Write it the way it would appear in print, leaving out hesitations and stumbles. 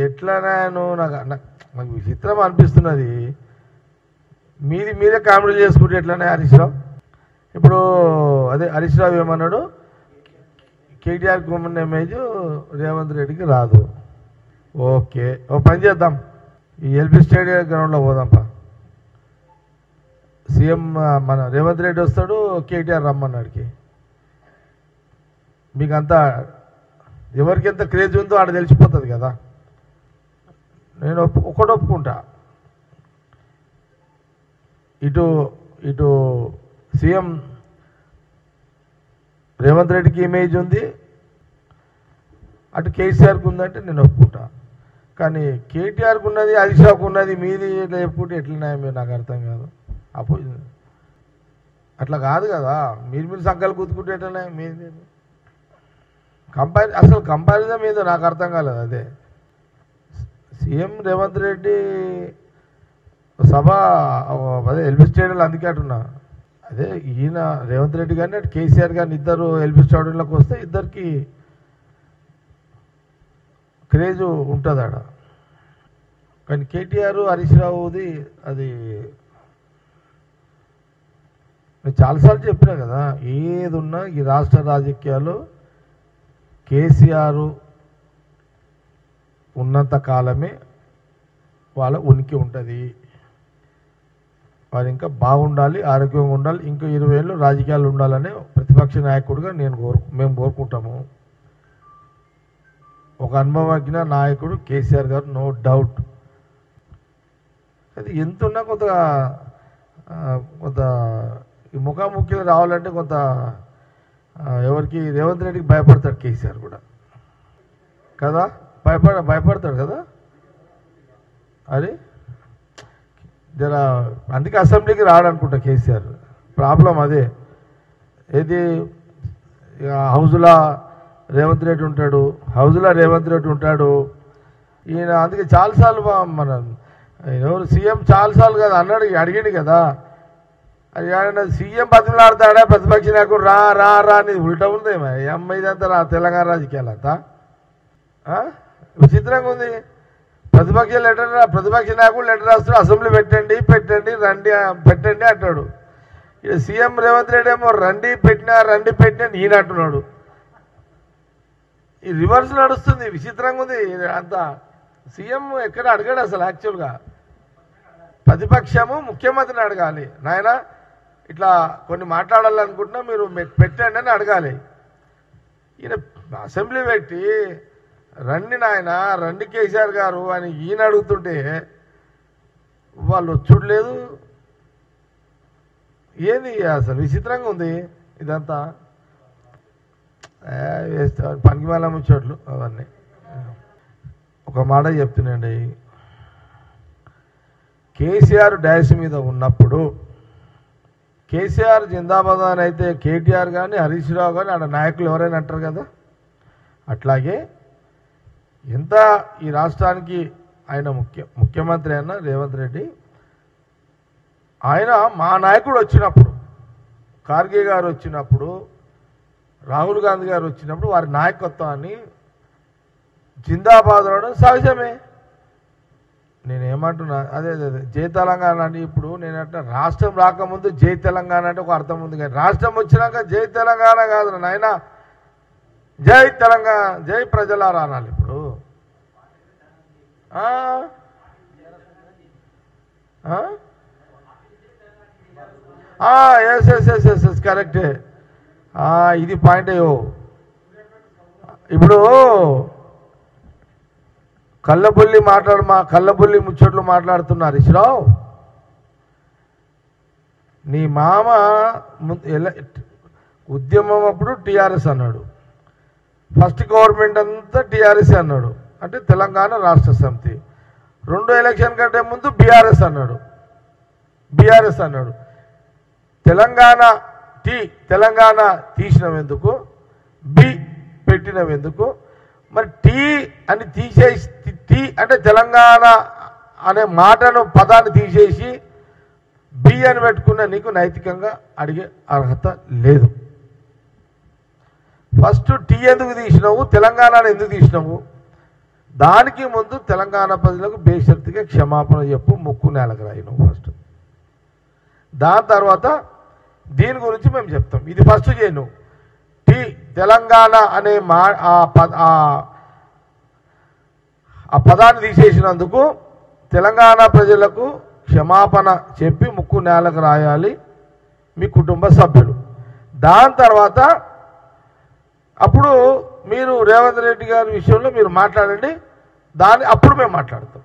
ఎట్లనే నాకు విచిత్రం అనిపిస్తున్నది. మీరే కామెడీ చేసుకుంటే ఎట్లనే హరీష్ రావు. ఇప్పుడు అదే హరీష్ రావు ఏమన్నాడు, కేటీఆర్కి ఉన్న ఇమేజ్ రేవంత్ రెడ్డికి రాదు. ఓకే, ఓ పని చేద్దాం, ఈ ఎల్బీ స్టేడియం గ్రౌండ్లో పోదాంపా. సీఎం మన రేవంత్ రెడ్డి వస్తాడు, కేటీఆర్ రమ్మన్నాడికి. మీకంతా ఎవరికి ఎంత క్రేజ్ ఉందో ఆడ తెలిసిపోతుంది కదా. నేను ఒకటి ఒప్పుకుంటా, ఇటు సీఎం రేవంత్ రెడ్డికి ఇమేజ్ ఉంది, అటు కేసీఆర్కి ఉందంటే నేను ఒప్పుకుంటా. కానీ కేటీఆర్కి ఉన్నది, హరీష్ రావుకు ఉన్నది, మీది ఇట్లా చెప్పుకుంటే ఎట్లున్నాయో మీరు నాకు అర్థం కాదు. అట్లా కాదు కదా, మీరు సంఖ్యలు గుర్తుకుంటే ఎట్లనే మీది అసలు కంపారిజన్ ఏదో నాకు అర్థం కాలేదు. అదే సీఎం రేవంత్ రెడ్డి సభ అదే ఎల్బీ స్టేడియంలో అందుకే అటున్నా. అదే ఈయన రేవంత్ రెడ్డి కానీ అటు కేసీఆర్ కానీ ఇద్దరు ఎల్బీ స్టేడియంలోకి వస్తే ఇద్దరికి క్రేజ్ ఉంటుంది ఆడ. కానీ కేటీఆర్ హరీష్ రావుది అది నేను చాలాసార్లు చెప్పినా కదా, ఏది ఉన్నా ఈ రాష్ట్ర రాజకీయాలు కేసీఆర్ ఉన్నంత కాలమే వాళ్ళ ఉనికి ఉంటుంది. వారు ఇంకా బాగుండాలి, ఆరోగ్యంగా ఉండాలి, ఇంకా 20 ఏళ్ళు రాజకీయాలు ఉండాలని ప్రతిపక్ష నాయకుడిగా మేము కోరుకుంటాము. ఒక అనుభవజ్ఞ నాయకుడు కేసీఆర్ గారు, నో డౌట్. అది ఎంత ఉన్నా కొంత ఈ ముఖాముఖిలో రావాలంటే కొంత ఎవరికి రేవంత్ రెడ్డికి భయపడతాడు కేసీఆర్ కూడా కదా, భయపడతాడు కదా. అది జర అందుకే అసెంబ్లీకి రాడనుకుంటా కేసీఆర్. ప్రాబ్లం అదే. ఏది హౌజ్లో రేవంత్ రెడ్డి ఉంటాడు, ఈయన అందుకే చాలాసార్లు మన ఎవరు సీఎం చాలాసార్లు కదా అన్నాడు, అడిగిండు కదా. అది సీఎం బతిమలాడతాడా ప్రతిపక్ష నాయకుడు రా రా రా అని ఉల్టా ఉందేమో అమ్మ ఇదంతా తెలంగాణ రాజకీయాలంతా విచిత్రంగా ఉంది. ప్రతిపక్ష నాయకుడు లెటర్ రాస్తాడు, అసెంబ్లీ పెట్టండి పెట్టండి అంటాడు. ఇక సీఎం రేవంత్ రెడ్డి ఏమో రండి పెట్టినా ఈయన అంటున్నాడు. ఈ రివర్స్ నడుస్తుంది, విచిత్రంగా ఉంది అంతా. సీఎం ఎక్కడ అడగాడు అసలు. యాక్చువల్గా ప్రతిపక్షము ముఖ్యమంత్రిని అడగాలి, నాయన ఇట్లా కొన్ని మాట్లాడాలనుకుంటున్నా మీరు పెట్టండి అని అడగాలి. ఈయన అసెంబ్లీ పెట్టి రండి నాయన రండి కేసీఆర్ గారు అని ఈయన అడుగుతుంటే వాళ్ళు వచ్చుడు లేదు. ఏంది అసలు విచిత్రంగా ఉంది ఇదంతా. పనికి మేళ ముచ్చట్లు అవన్నీ. ఒక మాట చెప్తున్నాండి, కేసీఆర్ డాష్ మీద ఉన్నప్పుడు కేసీఆర్ జిందాబాద్ అని అయితే కేటీఆర్ కానీ హరీష్ రావు కానీ ఆడ నాయకులు ఎవరైనా అంటారు కదా. అట్లాగే ఎంత ఈ రాష్ట్రానికి ఆయన ముఖ్యమంత్రి అయినా రేవంత్ రెడ్డి, ఆయన మా నాయకుడు వచ్చినప్పుడు, ఖార్గే గారు వచ్చినప్పుడు, రాహుల్ గాంధీ గారు వచ్చినప్పుడు వారి నాయకత్వాన్ని జిందాబాద్ అనడం సహజమే. నేనేమంటున్నా అదే జై తెలంగాణ అని. ఇప్పుడు నేనంటే రాష్ట్రం రాకముందు జై తెలంగాణ అంటే ఒక అర్థం ఉంది, కానీ రాష్ట్రం వచ్చినాక జై తెలంగాణ కాదు నాయన, జై తెలంగాణ జై ప్రజలారా అనాలి. ఇప్పుడు ఎస్ కరెక్టే. ఇది పాయింట్ అయ్యో. ఇప్పుడు కళ్ళబుల్లి ముచ్చట్లు మాట్లాడుతున్నారు హరీష్ రావు. నీ మామ ఉద్యమం అప్పుడు టీఆర్ఎస్ అన్నాడు, ఫస్ట్ గవర్నమెంట్ అంతా టీఆర్ఎస్ అన్నాడు, అంటే తెలంగాణ రాష్ట్ర సమితి. రెండో ఎలక్షన్ కంటే ముందు బీఆర్ఎస్ అన్నాడు. తెలంగాణ తీసినవెందుకు, బి పెట్టినవెందుకు? మరి టీ అని తీసేసి, టీ అంటే తెలంగాణ అనే పదాన్ని తీసేసి బి అని పెట్టుకున్న నీకు నైతికంగా అడిగే అర్హత లేదు. ఫస్ట్ టీ ఎందుకు తీసినావు, తెలంగాణను ఎందుకు తీసినావు? దానికి ముందు తెలంగాణ ప్రజలకు బేషరతుగా క్షమాపణ చెప్పు, ముక్కు నేలకు రాయి నువ్వు ఫస్ట్. దాని తర్వాత దీని గురించి మేము చెప్తాం. ఇది ఫస్ట్ చేయను. తెలంగాణ అనే ఆ పదాన్ని తీసేసినందుకు తెలంగాణ ప్రజలకు క్షమాపణ చెప్పి ముక్కు నేలకు రాయాలి మీ కుటుంబ సభ్యులు. దాని తర్వాత అప్పుడు మీరు రేవంత్ రెడ్డి గారి విషయంలో మీరు మాట్లాడండి, అప్పుడు మేము మాట్లాడతాం.